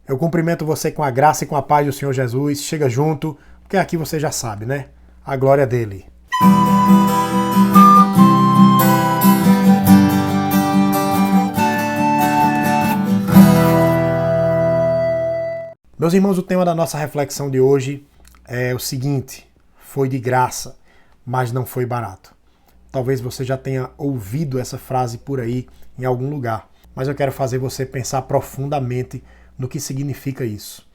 Eu cumprimento você com a graça e com a paz do Senhor Jesus. Chega junto, porque aqui você já sabe, né? A glória dele. Meus irmãos, o tema da nossa reflexão de hoje é o seguinte: foi de graça, mas não foi barato. Talvez você já tenha ouvido essa frase por aí em algum lugar, mas eu quero fazer você pensar profundamente no que significa isso.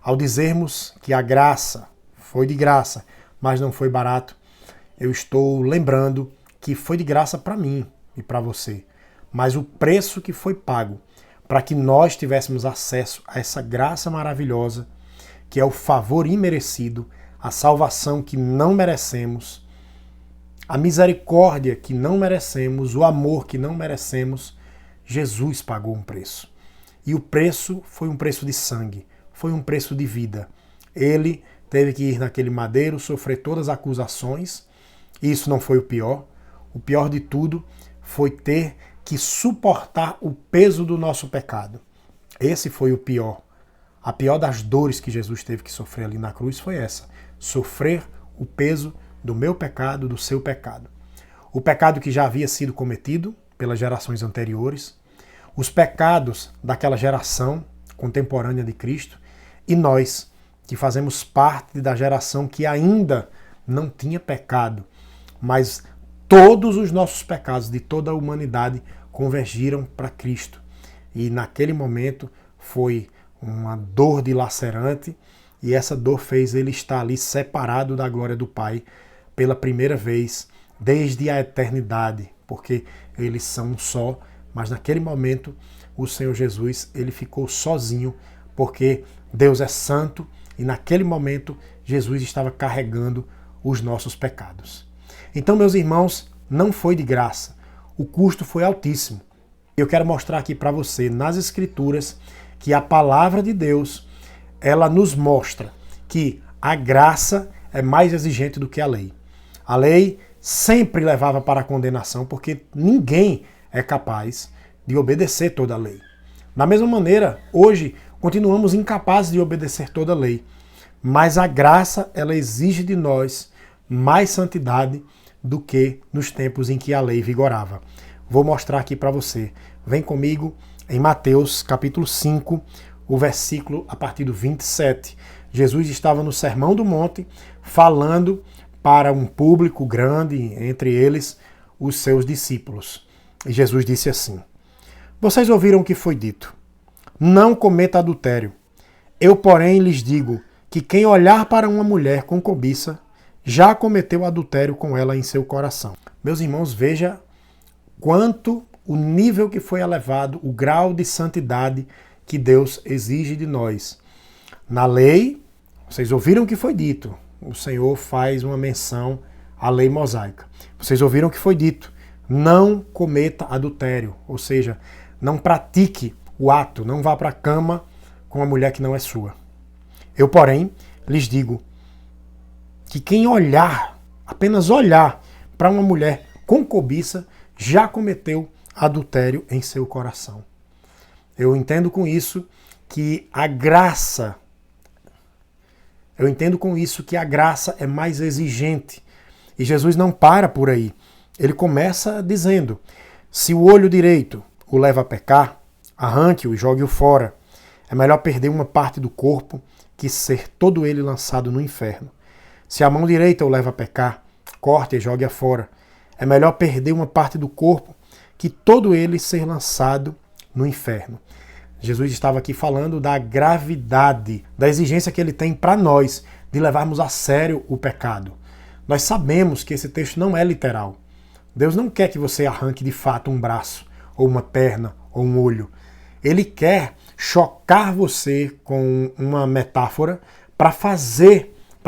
Ao dizermos que a graça foi de graça, mas não foi barato, eu estou lembrando que foi de graça para mim e para você, mas o preço que foi pago para que nós tivéssemos acesso a essa graça maravilhosa, que é o favor imerecido, a salvação que não merecemos, a misericórdia que não merecemos, o amor que não merecemos, Jesus pagou um preço. E o preço foi um preço de sangue, foi um preço de vida. Ele teve que ir naquele madeiro, sofrer todas as acusações, e isso não foi o pior. O pior de tudo foi ter que suportar o peso do nosso pecado. Esse foi o pior. A pior das dores que Jesus teve que sofrer ali na cruz foi essa: sofrer o peso do meu pecado, do seu pecado. O pecado que já havia sido cometido pelas gerações anteriores, os pecados daquela geração contemporânea de Cristo, e nós, que fazemos parte da geração que ainda não tinha pecado, mas todos os nossos pecados de toda a humanidade convergiram para Cristo. E naquele momento foi uma dor dilacerante, e essa dor fez ele estar ali separado da glória do Pai pela primeira vez desde a eternidade, porque eles são um só, mas naquele momento o Senhor Jesus ele ficou sozinho, porque Deus é santo e naquele momento Jesus estava carregando os nossos pecados. Então, meus irmãos, não foi de graça, o custo foi altíssimo. Eu quero mostrar aqui para você nas Escrituras que a palavra de Deus ela nos mostra que a graça é mais exigente do que a lei. A lei sempre levava para a condenação, porque ninguém é capaz de obedecer toda a lei. Da mesma maneira, hoje continuamos incapazes de obedecer toda a lei, mas a graça ela exige de nós mais santidade do que nos tempos em que a lei vigorava. Vou mostrar aqui para você. Vem comigo em Mateus capítulo 5, o versículo a partir do 27. Jesus estava no Sermão do Monte falando para um público grande, entre eles os seus discípulos. E Jesus disse assim: vocês ouviram o que foi dito: não cometa adultério. Eu, porém, lhes digo que quem olhar para uma mulher com cobiça já cometeu adultério com ela em seu coração. Meus irmãos, veja quanto o nível que foi elevado, o grau de santidade que Deus exige de nós. Na lei, vocês ouviram o que foi dito. O Senhor faz uma menção à lei mosaica. Vocês ouviram o que foi dito: não cometa adultério, ou seja, não pratique o ato, não vá para a cama com uma mulher que não é sua. Eu, porém, lhes digo que quem olhar, apenas olhar para uma mulher com cobiça, já cometeu adultério em seu coração. Eu entendo com isso que a graça é mais exigente. E Jesus não para por aí. Ele começa dizendo: se o olho direito o leva a pecar, arranque-o e jogue-o fora. É melhor perder uma parte do corpo que ser todo ele lançado no inferno. Se a mão direita o leva a pecar, corte e jogue-a fora. É melhor perder uma parte do corpo que todo ele ser lançado no inferno. Jesus estava aqui falando da gravidade, da exigência que ele tem para nós de levarmos a sério o pecado. Nós sabemos que esse texto não é literal. Deus não quer que você arranque de fato um braço, ou uma perna, ou um olho. Ele quer chocar você com uma metáfora para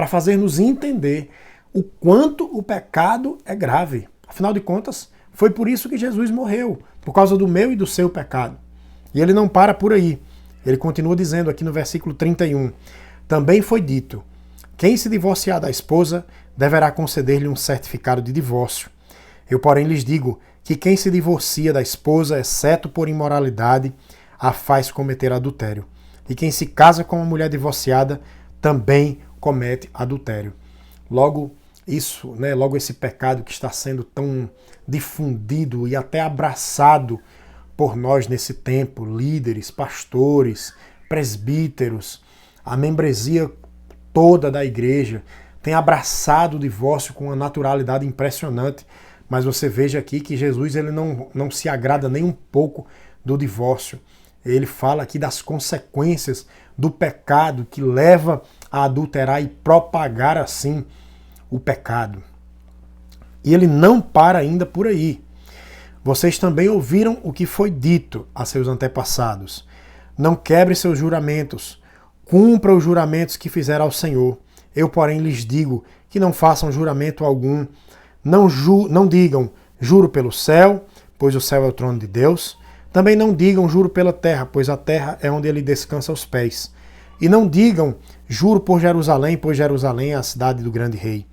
fazer-nos entender o quanto o pecado é grave. Afinal de contas, foi por isso que Jesus morreu, por causa do meu e do seu pecado. E ele não para por aí. Ele continua dizendo aqui no versículo 31. Também foi dito: quem se divorciar da esposa deverá conceder-lhe um certificado de divórcio. Eu, porém, lhes digo que quem se divorcia da esposa, exceto por imoralidade, a faz cometer adultério. E quem se casa com uma mulher divorciada também comete adultério. Logo, isso, né, logo esse pecado que está sendo tão difundido e até abraçado por nós nesse tempo, líderes, pastores, presbíteros, a membresia toda da igreja tem abraçado o divórcio com uma naturalidade impressionante, mas você veja aqui que Jesus ele não se agrada nem um pouco do divórcio. Ele fala aqui das consequências do pecado que leva a adulterar e propagar assim o pecado. E ele não para ainda por aí. Vocês também ouviram o que foi dito a seus antepassados. Não quebre seus juramentos, cumpra os juramentos que fizeram ao Senhor. Eu, porém, lhes digo que não façam juramento algum. Não digam, juro pelo céu, pois o céu é o trono de Deus. Também não digam, juro pela terra, pois a terra é onde ele descansa os pés. E não digam, juro por Jerusalém, pois Jerusalém é a cidade do grande rei.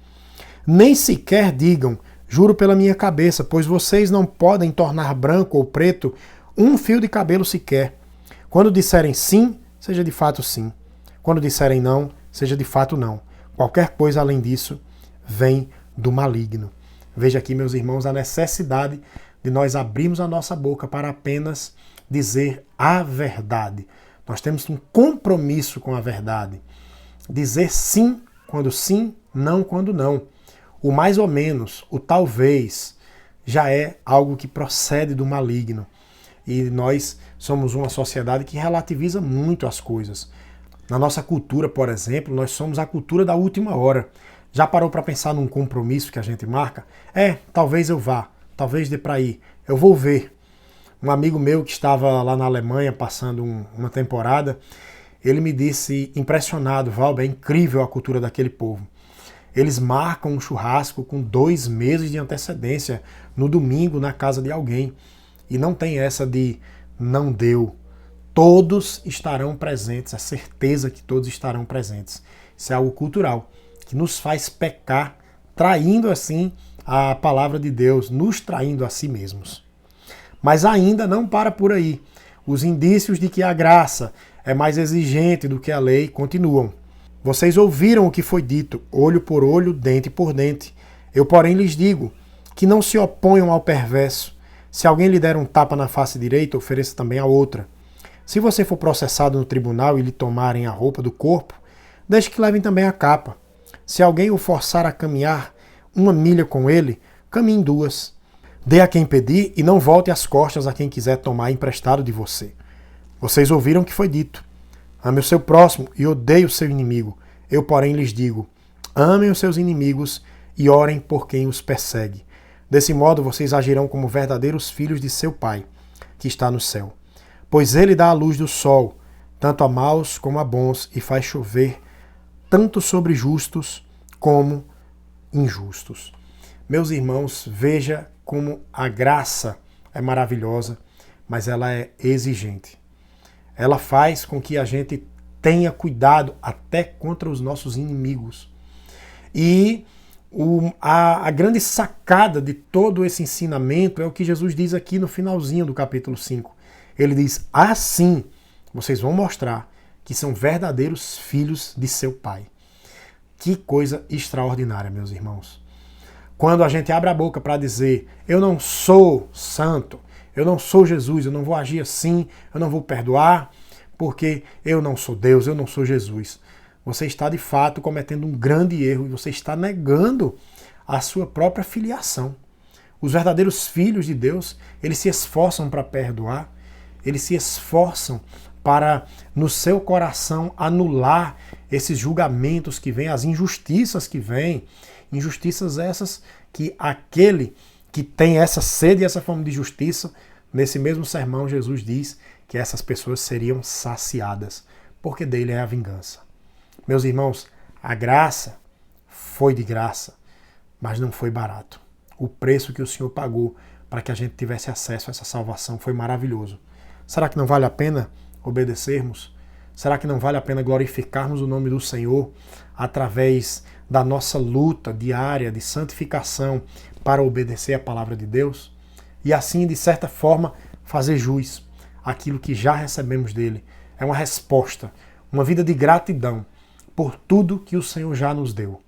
Nem sequer digam, juro pela minha cabeça, pois vocês não podem tornar branco ou preto um fio de cabelo sequer. Quando disserem sim, seja de fato sim. Quando disserem não, seja de fato não. Qualquer coisa além disso vem do maligno. Veja aqui, meus irmãos, a necessidade de nós abrirmos a nossa boca para apenas dizer a verdade. Nós temos um compromisso com a verdade. Dizer sim quando sim, não quando não. O mais ou menos, o talvez, já é algo que procede do maligno. E nós somos uma sociedade que relativiza muito as coisas. Na nossa cultura, por exemplo, nós somos a cultura da última hora. Já parou para pensar num compromisso que a gente marca? Talvez eu vá, talvez dê para ir, eu vou ver. Um amigo meu que estava lá na Alemanha passando uma temporada, ele me disse, impressionado, Valber, é incrível a cultura daquele povo. Eles marcam um churrasco com 2 meses de antecedência, no domingo, na casa de alguém. E não tem essa de não deu. Todos estarão presentes, é certeza que todos estarão presentes. Isso é algo cultural, que nos faz pecar, traindo assim a palavra de Deus, nos traindo a si mesmos. Mas ainda não para por aí. Os indícios de que a graça é mais exigente do que a lei continuam. Vocês ouviram o que foi dito, olho por olho, dente por dente. Eu, porém, lhes digo que não se oponham ao perverso. Se alguém lhe der um tapa na face direita, ofereça também a outra. Se você for processado no tribunal e lhe tomarem a roupa do corpo, deixe que levem também a capa. Se alguém o forçar a caminhar 1 milha com ele, caminhe 2. Dê a quem pedir e não volte as costas a quem quiser tomar emprestado de você. Vocês ouviram o que foi dito. Ame o seu próximo e odeie o seu inimigo. Eu, porém, lhes digo, amem os seus inimigos e orem por quem os persegue. Desse modo, vocês agirão como verdadeiros filhos de seu Pai, que está no céu. Pois ele dá a luz do sol, tanto a maus como a bons, e faz chover tanto sobre justos como injustos. Meus irmãos, veja como a graça é maravilhosa, mas ela é exigente. Ela faz com que a gente tenha cuidado até contra os nossos inimigos. E a grande sacada de todo esse ensinamento é o que Jesus diz aqui no finalzinho do capítulo 5. Ele diz, assim vocês vão mostrar que são verdadeiros filhos de seu Pai. Que coisa extraordinária, meus irmãos. Quando a gente abre a boca para dizer, eu não sou santo, eu não sou Jesus, eu não vou agir assim, eu não vou perdoar, porque eu não sou Deus, eu não sou Jesus. Você está de fato cometendo um grande erro e você está negando a sua própria filiação. Os verdadeiros filhos de Deus, eles se esforçam para perdoar, eles se esforçam para, no seu coração, anular esses julgamentos que vêm, as injustiças que vêm. Injustiças essas que aquele que tem essa sede e essa fome de justiça, nesse mesmo sermão Jesus diz que essas pessoas seriam saciadas, porque dele é a vingança. Meus irmãos, a graça foi de graça, mas não foi barato. O preço que o Senhor pagou para que a gente tivesse acesso a essa salvação foi maravilhoso. Será que não vale a pena obedecermos? Será que não vale a pena glorificarmos o nome do Senhor através da nossa luta diária de santificação para obedecer a palavra de Deus? E assim, de certa forma, fazer jus àquilo que já recebemos dele. é uma resposta, uma vida de gratidão por tudo que o Senhor já nos deu.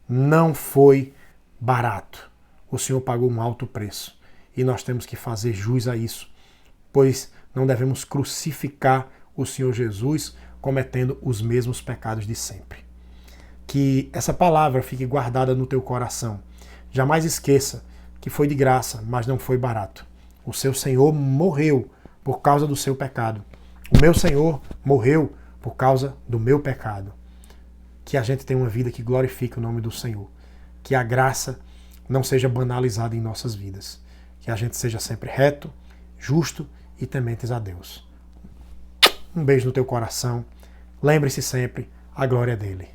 Não foi barato. O Senhor pagou um alto preço e nós temos que fazer jus a isso, pois não devemos crucificar o Senhor Jesus cometendo os mesmos pecados de sempre. Que essa palavra fique guardada no teu coração. Jamais esqueça que foi de graça, mas não foi barato. O seu Senhor morreu por causa do seu pecado. O meu Senhor morreu por causa do meu pecado. Que a gente tenha uma vida que glorifique o nome do Senhor. Que a graça não seja banalizada em nossas vidas. Que a gente seja sempre reto, justo e tementes a Deus. Um beijo no teu coração. Lembre-se sempre, a glória é dele.